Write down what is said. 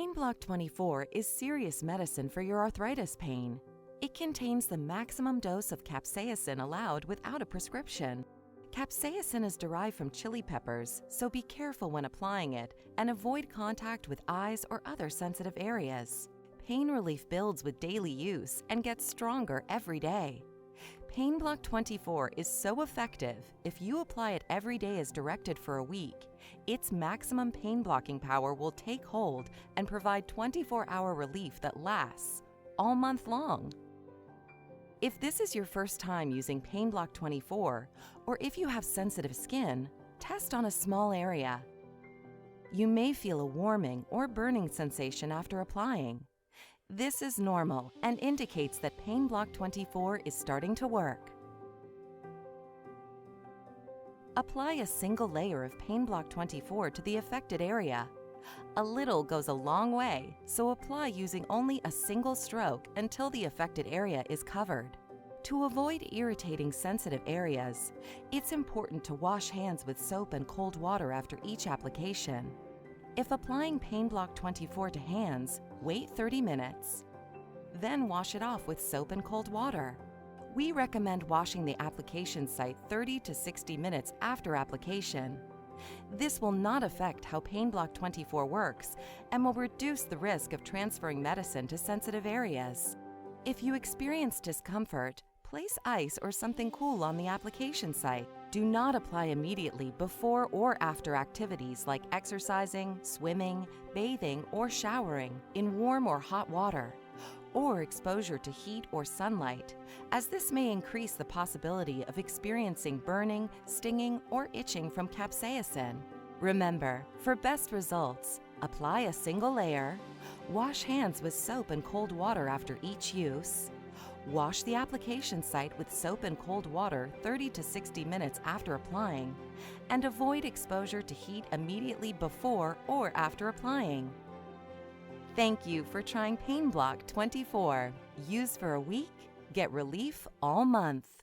PainBloc24 is serious medicine for your arthritis pain. It contains the maximum dose of capsaicin allowed without a prescription. Capsaicin is derived from chili peppers, so be careful when applying it and avoid contact with eyes or other sensitive areas. Pain relief builds with daily use and gets stronger every day. PainBloc24 is so effective, if you apply it every day as directed for a week, its maximum pain blocking power will take hold and provide 24-hour relief that lasts all month long. If this is your first time using PainBloc24, or if you have sensitive skin, test on a small area. You may feel a warming or burning sensation after applying. This is normal and indicates that PainBloc24 is starting to work. Apply a single layer of PainBloc24 to the affected area. A little goes a long way, so apply using only a single stroke until the affected area is covered. To avoid irritating sensitive areas, it's important to wash hands with soap and cold water after each application. If applying PainBloc24 to hands, wait 30 minutes. Then wash it off with soap and cold water. We recommend washing the application site 30 to 60 minutes after application. This will not affect how PainBloc24 works and will reduce the risk of transferring medicine to sensitive areas. If you experience discomfort, place ice or something cool on the application site. Do not apply immediately before or after activities like exercising, swimming, bathing, or showering in warm or hot water, or exposure to heat or sunlight, as this may increase the possibility of experiencing burning, stinging, or itching from capsaicin. Remember, for best results, apply a single layer, wash hands with soap and cold water after each use, wash the application site with soap and cold water 30 to 60 minutes after applying, and avoid exposure to heat immediately before or after applying. Thank you for trying PainBloc24. Use for a week, get relief all month.